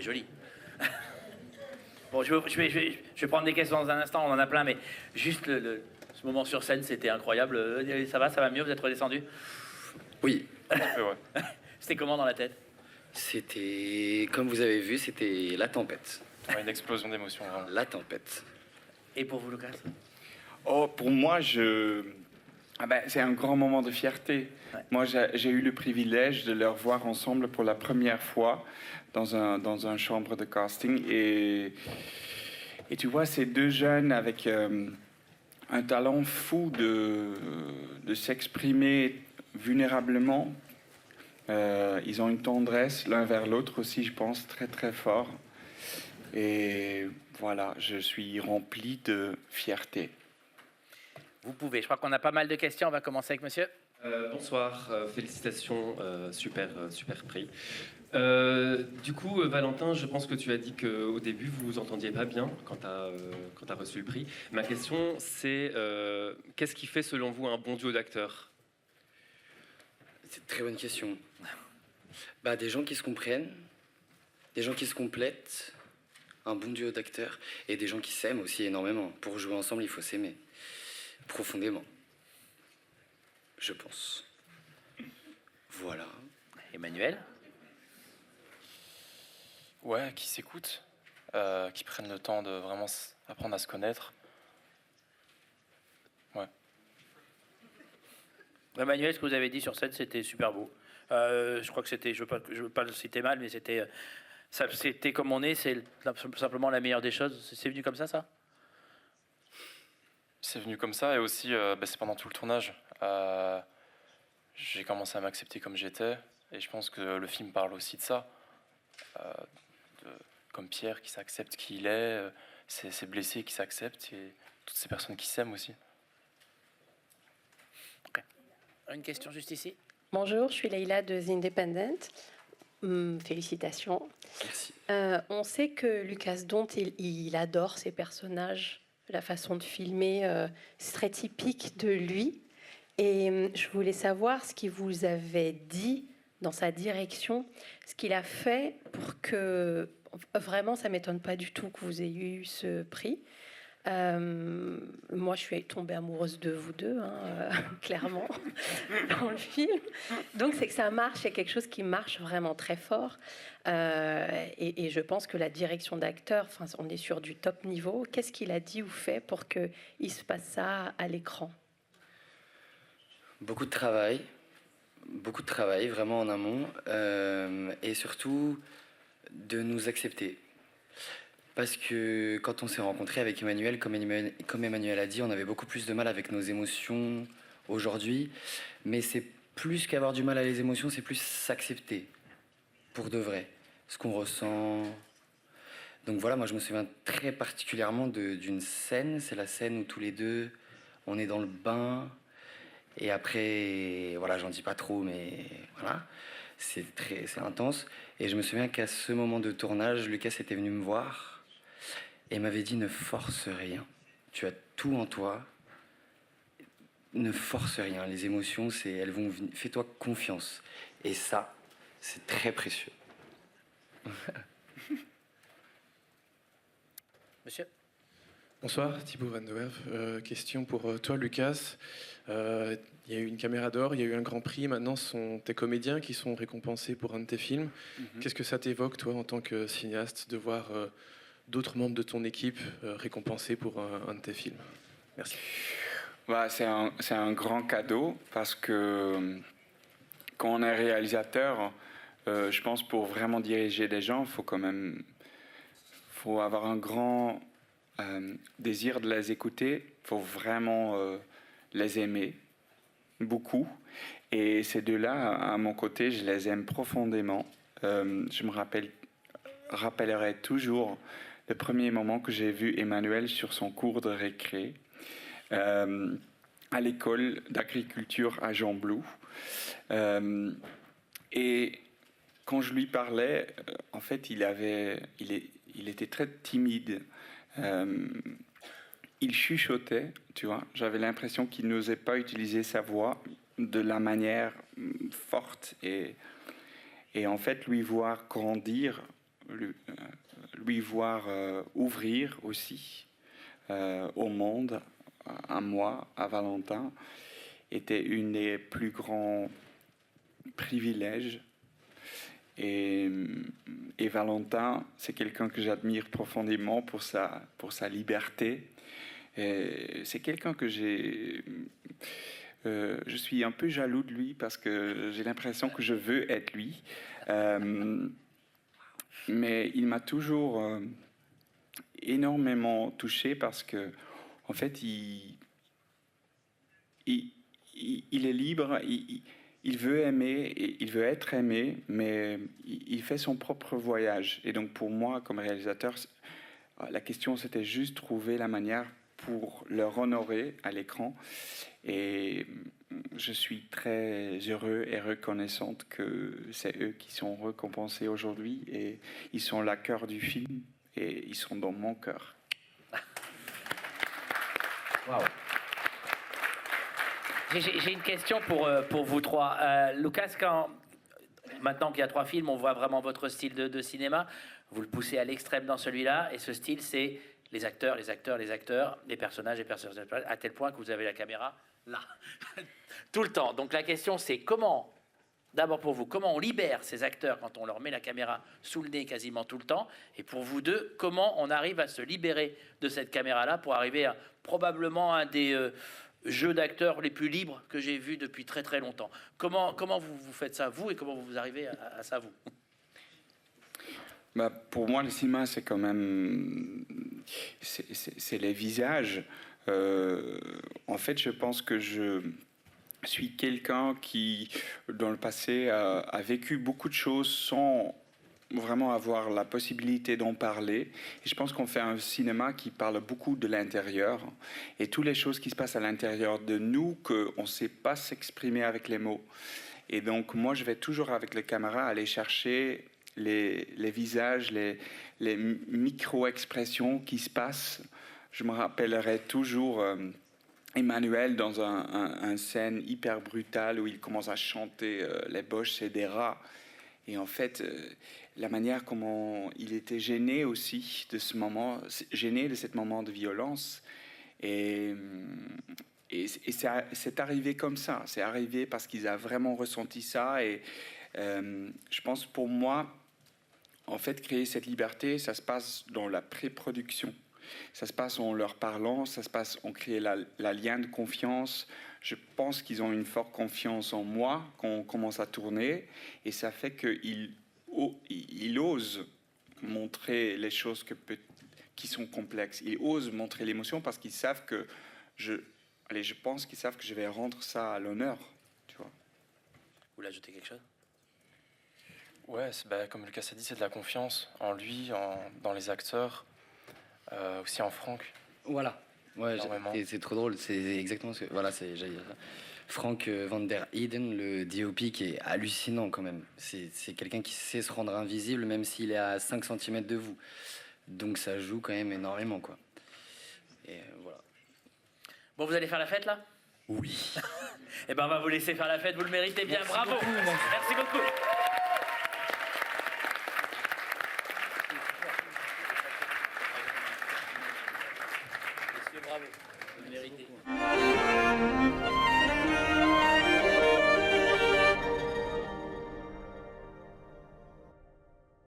c'est joli. Bon, je vais prendre des questions dans un instant, on en a plein, mais juste ce moment sur scène, c'était incroyable. Ça va mieux, vous êtes redescendu? Oui. Ouais. C'était comment dans la tête? C'était, comme vous avez vu, c'était la tempête. Ouais, une explosion d'émotions, vraiment. La tempête. Et pour vous, Lucas? Oh, pour moi, c'est un grand moment de fierté. Ouais. Moi, j'ai eu le privilège de les revoir ensemble pour la première fois dans un chambre de casting. Et tu vois, ces deux jeunes avec un talent fou de s'exprimer vulnérablement. Ils ont une tendresse l'un vers l'autre aussi, je pense, très très fort. Et voilà, je suis rempli de fierté. Vous pouvez, je crois qu'on a pas mal de questions, on va commencer avec monsieur. Bonsoir, félicitations, super prix. Du coup, Valentin, je pense que tu as dit qu'au début, vous vous entendiez pas bien quand tu as reçu le prix. Ma question, c'est qu'est-ce qui fait selon vous un bon duo d'acteurs? C'est une très bonne question. Bah, des gens qui se comprennent, des gens qui se complètent, un bon duo d'acteurs, et des gens qui s'aiment aussi énormément. Pour jouer ensemble, il faut s'aimer. Profondément. Je pense. Voilà. Emmanuel? Ouais, qui s'écoutent, qui prennent le temps de vraiment apprendre à se connaître. Ouais. Emmanuel, ce que vous avez dit sur scène, c'était super beau. Je crois que c'était, je veux pas le citer mal, mais c'était comme on est, c'est simplement la meilleure des choses. C'est venu comme ça? C'est venu comme ça, et aussi, c'est pendant tout le tournage. J'ai commencé à m'accepter comme j'étais, et je pense que le film parle aussi de ça. Comme Pierre qui s'accepte qui il est, ses blessés qui s'acceptent, et toutes ces personnes qui s'aiment aussi. Okay. Une question juste ici. Bonjour, je suis Leïla de The Independent. Félicitations. Merci. On sait que Lucas Dont, il adore ses personnages, la façon de filmer, c'est très typique de lui. Et je voulais savoir ce qu'il vous avait dit dans sa direction, ce qu'il a fait pour que... Vraiment, ça ne m'étonne pas du tout que vous ayez eu ce prix. Moi, je suis tombée amoureuse de vous deux, clairement, dans le film. Donc, c'est que ça marche, il y a quelque chose qui marche vraiment très fort. Et je pense que la direction d'acteur, on est sur du top niveau. Qu'est-ce qu'il a dit ou fait pour qu'il se passe ça à l'écran? Beaucoup de travail, vraiment en amont, et surtout de nous accepter. Parce que quand on s'est rencontré avec Emmanuel, comme Emmanuel a dit, on avait beaucoup plus de mal avec nos émotions aujourd'hui. Mais c'est plus qu'avoir du mal à les émotions, c'est plus s'accepter, pour de vrai, ce qu'on ressent. Donc voilà, moi je me souviens très particulièrement d'une scène, c'est la scène où tous les deux, on est dans le bain. Et après, voilà, j'en dis pas trop, mais voilà, c'est intense. Et je me souviens qu'à ce moment de tournage, Lucas était venu me voir et m'avait dit: ne force rien. Tu as tout en toi. Ne force rien. Les émotions, elles vont venir. Fais-toi confiance. Et ça, c'est très précieux. Monsieur? Bonsoir, Thibaut Van de Werf. Question pour toi, Lucas. Il y a eu une caméra d'or, il y a eu un grand prix. Maintenant, ce sont tes comédiens qui sont récompensés pour un de tes films. Qu'est-ce que ça t'évoque, toi, en tant que cinéaste, de voir d'autres membres de ton équipe récompensés pour un de tes films? Merci. Bah, c'est un grand cadeau parce que quand on est réalisateur, je pense pour vraiment diriger des gens, faut avoir un grand désir de les écouter, il faut vraiment les aimer beaucoup. Et ces deux-là, à mon côté, je les aime profondément. Je me rappellerai toujours le premier moment que j'ai vu Emmanuel sur son cours de récré à l'école d'agriculture à Jean-Blou. Et quand je lui parlais, en fait, il était très timide. Il chuchotait, tu vois. J'avais l'impression qu'il n'osait pas utiliser sa voix de la manière forte. Et en fait, lui voir grandir, lui voir ouvrir aussi au monde, à moi, à Valentin, était une des plus grands privilèges. Et Valentin, c'est quelqu'un que j'admire profondément pour sa liberté. Et c'est quelqu'un que je suis un peu jaloux de lui parce que j'ai l'impression que je veux être lui. Mais il m'a toujours énormément touché parce que, en fait, il est libre, il veut aimer, et il veut être aimé, mais il fait son propre voyage. Et donc pour moi, comme réalisateur, la question c'était juste trouver la manière pour leur honorer à l'écran. Et je suis très heureux et reconnaissante que c'est eux qui sont récompensés aujourd'hui. Et ils sont le cœur du film et ils sont dans mon cœur. Wow. J'ai une question pour vous trois. Lucas, maintenant qu'il y a 3 films, on voit vraiment votre style de cinéma. Vous le poussez à l'extrême dans celui-là. Et ce style, c'est les acteurs, les personnages, à tel point que vous avez la caméra là, tout le temps. Donc la question, c'est comment, d'abord pour vous, comment on libère ces acteurs quand on leur met la caméra sous le nez quasiment tout le temps? Et pour vous deux, comment on arrive à se libérer de cette caméra-là pour arriver à probablement un des jeux d'acteurs les plus libres que j'ai vus depuis très très longtemps? Comment vous faites ça, vous, et comment vous arrivez à ça, vous? Pour moi, le cinéma, c'est quand même... C'est les visages. En fait, je pense que je suis quelqu'un qui, dans le passé, a vécu beaucoup de choses sans vraiment avoir la possibilité d'en parler. Et je pense qu'on fait un cinéma qui parle beaucoup de l'intérieur. Et toutes les choses qui se passent à l'intérieur de nous, qu'on ne sait pas s'exprimer avec les mots. Et donc, moi, je vais toujours, avec les caméras, aller chercher les visages, les micro-expressions qui se passent. Je me rappellerai toujours Emmanuel dans un scène hyper brutale où il commence à chanter les Boches, c'est des rats. Et en fait, la manière comment il était gêné aussi de ce moment, gêné de ce moment de violence. Et c'est arrivé comme ça. C'est arrivé parce qu'ils ont vraiment ressenti ça. Et je pense pour moi, en fait, créer cette liberté, ça se passe dans la pré-production. Ça se passe en leur parlant, ça se passe en créer la lien de confiance. Je pense qu'ils ont une forte confiance en moi quand on commence à tourner. Et ça fait qu'ils osent montrer les choses qui sont complexes. Ils osent montrer l'émotion parce qu'ils savent que je pense qu'ils savent que je vais rendre ça à l'honneur. Tu vois. Vous voulez ajouter quelque chose? Ouais, comme Lucas a dit, c'est de la confiance en lui, dans les acteurs, aussi en Franck. Voilà. Ouais, Énormément. et c'est trop drôle. C'est exactement ce que... Voilà, j'allais dire ça. Frank Van Der Eden, le DOP, qui est hallucinant quand même. C'est quelqu'un qui sait se rendre invisible même s'il est à 5 cm de vous. Donc ça joue quand même énormément, quoi. Et voilà. Bon, vous allez faire la fête, là? Oui. Eh ben, on va vous laisser faire la fête, vous le méritez bien. Merci Bravo. beaucoup, Merci beaucoup. Messieurs, bravo. Vous le méritez.